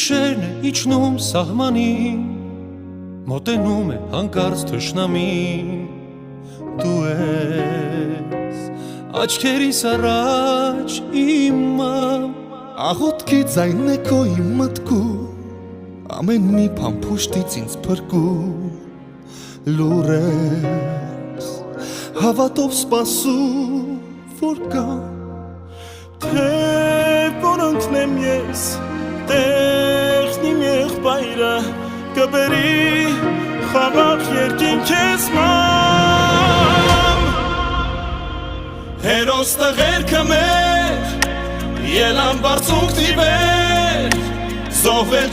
Գիշերն է իջնում սահմանին, մոտենում է հանկարծ թշնամին, դու ես աչքերիս առաջ իմամ, աղոտքի ձայնն է քո իմ մտքում, ամեն մի բան փոշտից ինձ փրկում, լուր ես հավատով սպասում, որ գա, թե որ ընկնեմ ես տեղն իմ եղբայրը կբերի խաղաղ երկինք քեզ մամ, հերոս տղերքը մեր ելան բարձունքն ի վեր, զոհվել